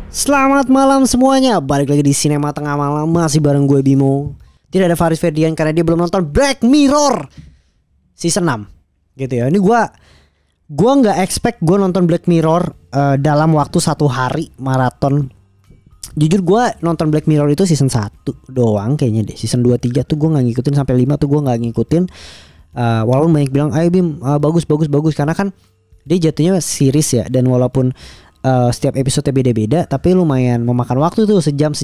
Selamat malam semuanya. Balik lagi di Sinema Tengah Malam. Masih bareng gue Bimo. Tidak ada Faris Ferdian karena dia belum nonton Black Mirror season 6 gitu ya. Ini gue gak expect gue nonton Black Mirror dalam waktu 1 hari maraton. Jujur gue nonton Black Mirror itu season 1 doang kayaknya deh. Season 2, 3 tuh gue gak ngikutin. Sampai 5 tuh gue gak ngikutin. Walaupun banyak bilang ayo Bim, bagus. Karena kan dia jatuhnya series ya. Dan walaupun setiap episode beda-beda, tapi lumayan memakan waktu tuh sejam.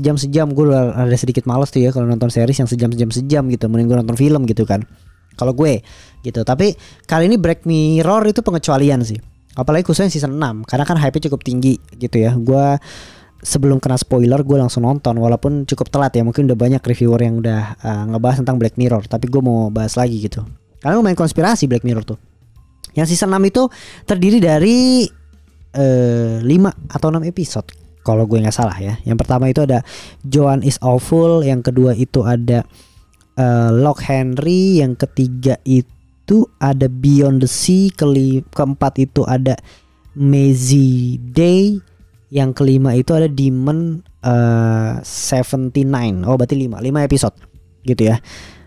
Gue udah ada sedikit malas tuh ya kalau nonton series yang sejam gitu. Mending gue nonton film gitu kan. Kalau gue gitu. Tapi kali ini Black Mirror itu pengecualian sih. Apalagi khususnya season 6 karena kan hype-nya cukup tinggi gitu ya. Gue sebelum kena spoiler gue langsung nonton walaupun cukup telat ya. Mungkin udah banyak reviewer yang udah ngebahas tentang Black Mirror, tapi gue mau bahas lagi gitu. Karena lumayan konspirasi Black Mirror tuh. Yang season 6 itu terdiri dari 5 atau 6 episode kalau gue nggak salah ya. Yang pertama itu ada Joan is Awful, yang kedua itu ada Lock Henry, yang ketiga itu ada Beyond the Sea, keempat itu ada Mazy Day, yang kelima itu ada Demon 79. Oh berarti 5 episode gitu ya.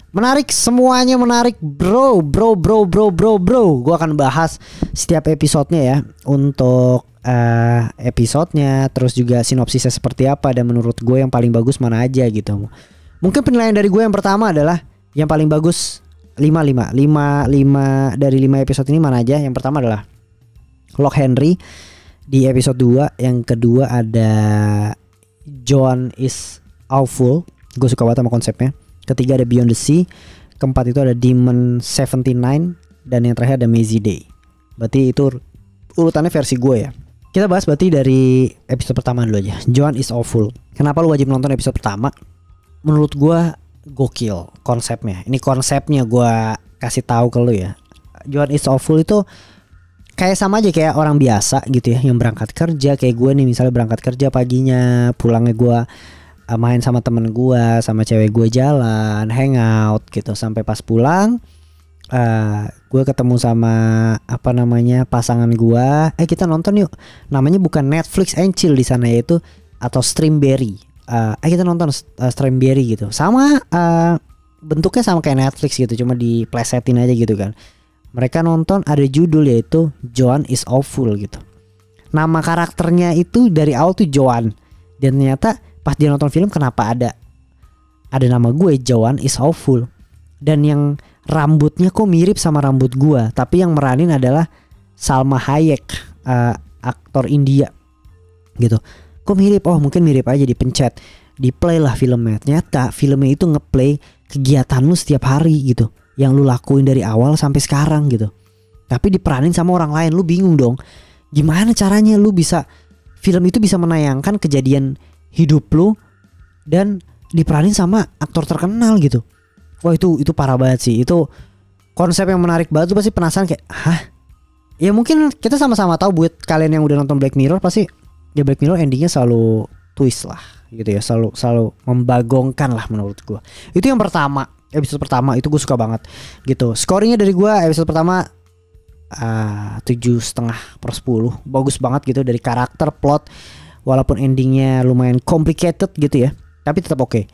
Menarik, semuanya menarik bro. Gue akan bahas setiap episodenya ya. Untuk episodenya, terus juga sinopsisnya seperti apa, dan menurut gue yang paling bagus mana aja gitu. Mungkin penilaian dari gue yang pertama adalah yang paling bagus 5 dari 5 episode ini mana aja. Yang pertama adalah Lock Henry di episode 2. Yang kedua ada Joan is Awful, gue suka banget sama konsepnya. Ketiga ada Beyond the Sea. Keempat itu ada Demon 79. Dan yang terakhir ada Mazy Day. Berarti itu urutannya versi gue ya. Kita bahas berarti dari episode pertama dulu aja. Joan is Awful. Kenapa lu wajib nonton episode pertama? Menurut gue gokil konsepnya. Ini konsepnya gue kasih tahu ke lu ya. Joan is Awful itu kayak sama aja kayak orang biasa gitu ya, yang berangkat kerja. Kayak gue nih misalnya berangkat kerja paginya, pulangnya gue main sama temen gue, sama cewek gue, jalan, hangout gitu. Sampai pas pulang gue ketemu sama pasangan gue. Kita nonton yuk. Namanya bukan Netflix and Chill di sana yaitu, atau Streamberry. Kita nonton Streamberry gitu. Sama bentuknya sama kayak Netflix gitu, cuma diplesetin aja gitu kan. Mereka nonton ada judul yaitu Joan is Awful gitu. Nama karakternya itu dari awal tuh Joan. Dan ternyata pas dia nonton film, kenapa ada nama gue Joan is Awful. Dan yang rambutnya kok mirip sama rambut gue, tapi yang meranin adalah Salma Hayek, aktor India gitu. Kok mirip? Oh mungkin mirip aja, dipencet, di play lah filmnya. Ternyata filmnya itu ngeplay kegiatan lu setiap hari gitu, yang lu lakuin dari awal sampai sekarang gitu. Tapi diperanin sama orang lain. Lu bingung dong, gimana caranya lu bisa, film itu bisa menayangkan kejadian hidup lu dan diperanin sama aktor terkenal gitu. Wah itu parah banget sih. Itu konsep yang menarik banget. Lu pasti penasaran kayak, hah? Ya mungkin kita sama-sama tahu, buat kalian yang udah nonton Black Mirror pasti ya Black Mirror endingnya selalu twist lah gitu ya, selalu membagongkan lah menurut gua. Itu yang pertama, episode pertama itu gue suka banget gitu. Scoringnya dari gua episode pertama 7,5/10. Bagus banget gitu, dari karakter, plot. Walaupun endingnya lumayan complicated gitu ya, tapi tetap oke.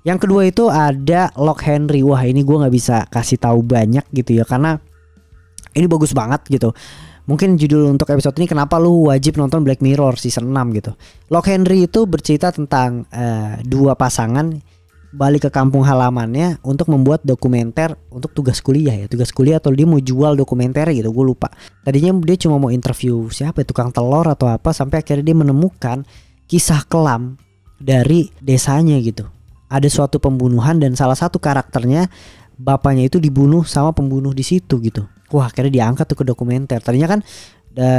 Yang kedua itu ada Lock Henry. Wah ini gue gak bisa kasih tahu banyak gitu ya, karena ini bagus banget gitu. Mungkin judul untuk episode ini kenapa lu wajib nonton Black Mirror season 6 gitu. Lock Henry itu bercerita tentang dua pasangan balik ke kampung halamannya untuk membuat dokumenter untuk tugas kuliah ya. Tugas kuliah atau dia mau jual dokumenter gitu, gue lupa. Tadinya dia cuma mau interview siapa ya, tukang telur atau apa. Sampai akhirnya dia menemukan kisah kelam dari desanya gitu. Ada suatu pembunuhan dan salah satu karakternya, bapaknya itu dibunuh sama pembunuh di situ gitu. Wah akhirnya diangkat tuh ke dokumenter. Tadinya kan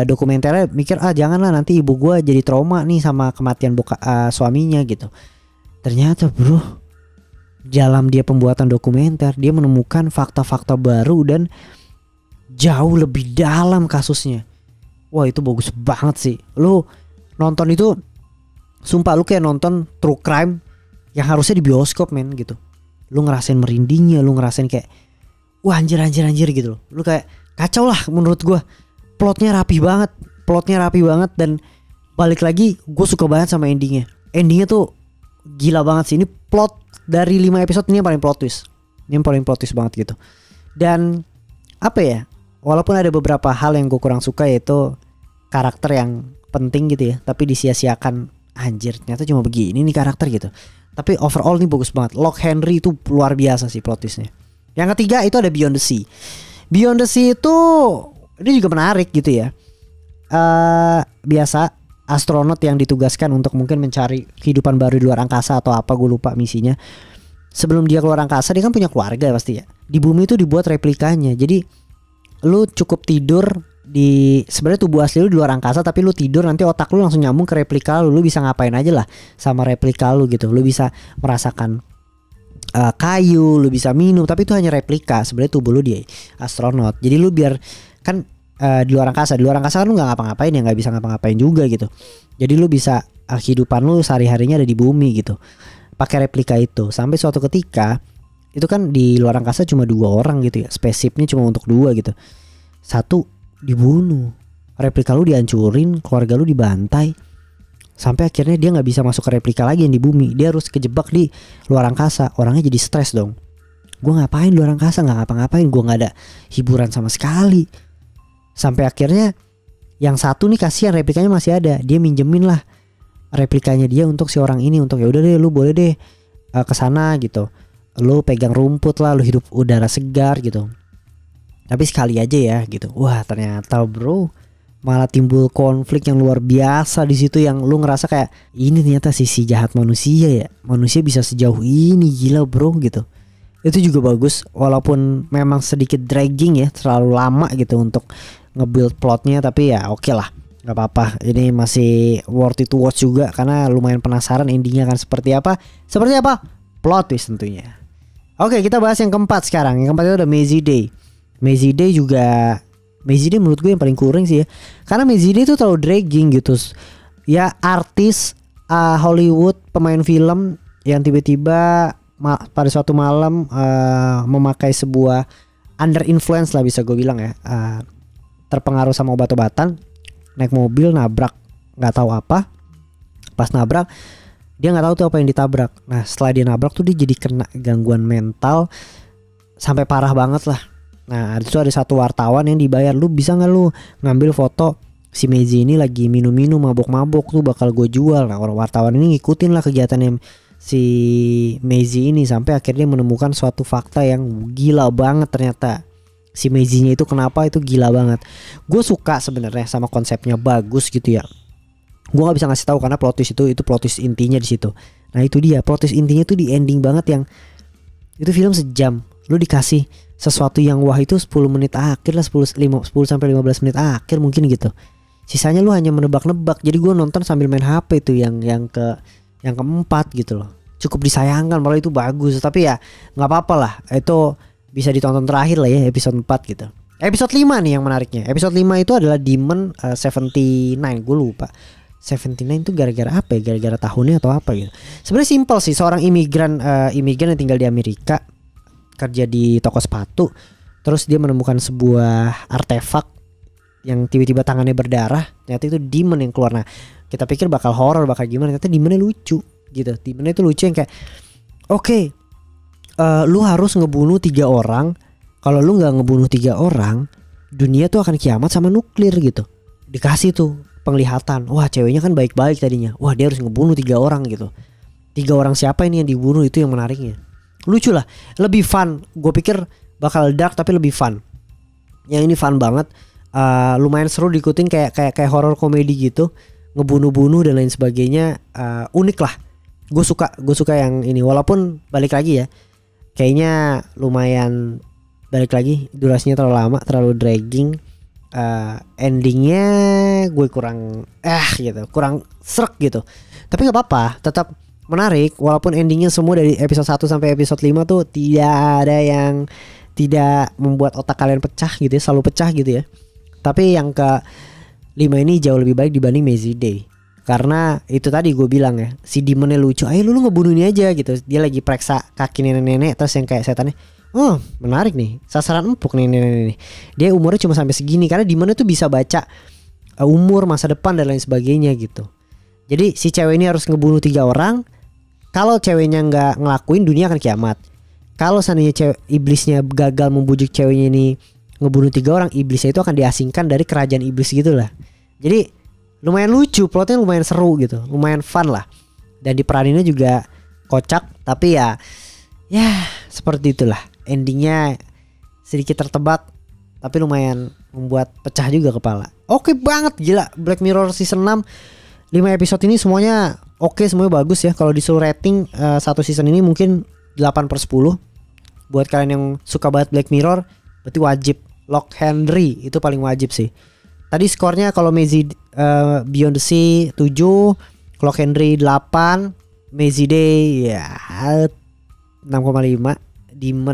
dokumenternya mikir janganlah nanti ibu gue jadi trauma nih sama kematian suaminya gitu. Ternyata bro, dalam dia pembuatan dokumenter dia menemukan fakta-fakta baru dan jauh lebih dalam kasusnya. Wah itu bagus banget sih. Lu nonton itu sumpah lu kayak nonton true crime yang harusnya di bioskop men gitu. Lu ngerasain merindingnya, lu ngerasain kayak wah anjir gitu. Lu kayak kacau lah menurut gua. Plotnya rapi banget dan balik lagi gue suka banget sama endingnya. Endingnya tuh gila banget sih. Ini plot dari 5 episode ini yang paling plot twist. Ini yang paling plot twist banget gitu. Dan apa ya, walaupun ada beberapa hal yang gue kurang suka, yaitu karakter yang penting gitu ya, tapi disia-siakan. Anjir, ternyata cuma begini nih karakter gitu. Tapi overall nih bagus banget. Lock Henry itu luar biasa sih plot twistnya. Yang ketiga itu ada Beyond the Sea. Beyond the Sea itu ini juga menarik gitu ya. Biasa astronot yang ditugaskan untuk mungkin mencari kehidupan baru di luar angkasa atau apa, gue lupa misinya. Sebelum dia keluar angkasa dia kan punya keluarga pasti ya. Di bumi itu dibuat replikanya. Jadi lu cukup tidur di, sebenarnya tubuh asli lu di luar angkasa, tapi lu tidur nanti otak lu langsung nyambung ke replika lu. Lu bisa ngapain aja lah sama replika lu gitu. Lu bisa merasakan kayu, lu bisa minum, tapi itu hanya replika. Sebenarnya tubuh lu di astronot. Jadi lu biar kan di luar angkasa kan lu nggak ngapa-ngapain ya, nggak bisa ngapa-ngapain juga gitu. Jadi lu bisa kehidupan lu sehari-harinya ada di bumi gitu, pakai replika itu. Sampai suatu ketika itu kan di luar angkasa cuma 2 orang gitu ya, spaceshipnya cuma untuk 2 gitu. Satu dibunuh, replika lu dihancurin, keluarga lu dibantai. Sampai akhirnya dia nggak bisa masuk ke replika lagi yang di bumi. Dia harus kejebak di luar angkasa. Orangnya jadi stres dong. Gue ngapain di luar angkasa, nggak ngapa-ngapain, gue nggak ada hiburan sama sekali. Sampai akhirnya yang satu nih kasihan, replikanya masih ada. Dia minjemin lah replikanya dia untuk si orang ini, untuk ya udah deh lu boleh deh kesana gitu. Lu pegang rumput lah, lu hidup udara segar gitu. Tapi sekali aja ya gitu. Wah ternyata bro, malah timbul konflik yang luar biasa di situ, yang lu ngerasa kayak ini ternyata sisi jahat manusia ya. Manusia bisa sejauh ini, gila bro gitu. Itu juga bagus, walaupun memang sedikit dragging ya, terlalu lama gitu untuk nge-build plotnya, tapi ya oke lah, nggak apa-apa. Ini masih worth it to watch juga karena lumayan penasaran endingnya akan seperti apa. Seperti apa? Plot twist tentunya. Oke, kita bahas yang keempat sekarang. Yang keempat itu ada Mazzy Day. Mazzy Day juga, Mazzy Day menurut gue yang paling kurang sih ya, karena Mazzy Day itu terlalu dragging gitu. Ya artis Hollywood, pemain film yang tiba-tiba pada suatu malam memakai sebuah under influence lah bisa gue bilang ya, terpengaruh sama obat-obatan, naik mobil nabrak nggak tahu apa. Pas nabrak dia nggak tahu tuh apa yang ditabrak. Nah setelah dia nabrak tuh dia jadi kena gangguan mental sampai parah banget lah. Nah itu ada satu wartawan yang dibayar, lu bisa nggak lu ngambil foto si Mazzy ini lagi minum-minum mabok-mabok tuh, bakal gue jual. Nah orang wartawan ini ngikutin lah kegiatannya si Mazzy ini, sampai akhirnya menemukan suatu fakta yang gila banget. Ternyata si Mazzy-nya itu kenapa itu gila banget. Gue suka sebenarnya sama konsepnya, bagus gitu ya. Gue nggak bisa ngasih tahu karena plot twist itu plot twist intinya di situ. Nah itu dia plot twist intinya tuh di ending banget, yang itu film sejam lu dikasih sesuatu yang wah itu 10 menit akhir lah, 10 sampai 15 menit akhir mungkin gitu. Sisanya lu hanya menebak-nebak. Jadi gue nonton sambil main HP tuh yang keempat gitu loh. Cukup disayangkan, malah itu bagus. Tapi ya gak apa-apa lah, itu bisa ditonton terakhir lah ya, episode 4 gitu. Episode 5 nih yang menariknya. Episode 5 itu adalah Demon 79. Gue lupa 79 itu gara-gara apa ya, gara-gara tahunnya atau apa gitu. Sebenarnya simpel sih, seorang imigran yang tinggal di Amerika, kerja di toko sepatu. Terus dia menemukan sebuah artefak yang tiba-tiba tangannya berdarah. Ternyata itu demon yang keluar. Nah kita pikir bakal horror, bakal gimana, ternyata demonnya lucu gitu. Demonnya itu lucu yang kayak oke, lu harus ngebunuh 3 orang. Kalau lu gak ngebunuh 3 orang, dunia tuh akan kiamat sama nuklir gitu. Dikasih tuh penglihatan. Wah ceweknya kan baik-baik tadinya. Wah dia harus ngebunuh 3 orang gitu. 3 orang siapa ini yang dibunuh, itu yang menariknya. Lucu lah, lebih fun. Gue pikir bakal dark tapi lebih fun. Yang ini fun banget. Lumayan seru diikutin, kayak horror komedi gitu, ngebunuh-bunuh dan lain sebagainya. Unik lah. Gue suka yang ini. Walaupun balik lagi ya, kayaknya lumayan, balik lagi durasinya terlalu lama, terlalu dragging. Endingnya gue kurang gitu, kurang srek gitu. Tapi nggak apa-apa, tetap menarik. Walaupun endingnya semua dari episode 1 sampai episode 5 tuh tidak ada yang tidak membuat otak kalian pecah gitu ya, selalu pecah gitu ya. Tapi yang ke 5 ini jauh lebih baik dibanding Mazzy Day. Karena itu tadi gue bilang ya, si demonnya lucu. Ayo lu ngebunuh ini aja gitu. Dia lagi periksa kaki nenek-nenek, terus yang kayak setannya, oh menarik nih, sasaran empuk nih nenek-nenek. Dia umurnya cuma sampai segini, karena demonnya tuh bisa baca umur, masa depan dan lain sebagainya gitu. Jadi si cewek ini harus ngebunuh 3 orang. Kalau ceweknya nggak ngelakuin, dunia akan kiamat. Kalau seandainya iblisnya gagal membujuk ceweknya ini ngebunuh 3 orang, iblisnya itu akan diasingkan dari kerajaan iblis gitulah. Jadi lumayan lucu, plotnya lumayan seru gitu, lumayan fun lah. Dan diperaninnya juga kocak, tapi ya seperti itulah. Endingnya sedikit tertebak, tapi lumayan membuat pecah juga kepala. Oke banget, gila. Black Mirror season 6 5 episode ini semuanya oke, semuanya bagus ya. Kalau disuruh rating satu season ini mungkin 8/10. Buat kalian yang suka banget Black Mirror, berarti wajib. Lock Henry itu paling wajib sih. Tadi skornya kalau Maisie Beyond the Sea 7, Lock Henry 8, Maisie Day ya 6,5, Demon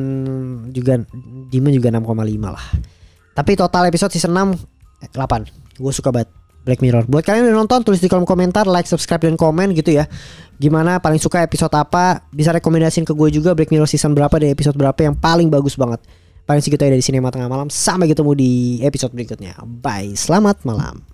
juga 6,5 lah. Tapi total episode season 6 8. Gue suka banget Black Mirror. Buat kalian yang nonton, tulis di kolom komentar, like, subscribe, dan komen gitu ya. Gimana paling suka episode apa? Bisa rekomendasiin ke gue juga Black Mirror season berapa dan episode berapa yang paling bagus banget. Paling segitu aja dari Sinema Tengah Malam. Sampai ketemu di episode berikutnya. Bye, selamat malam.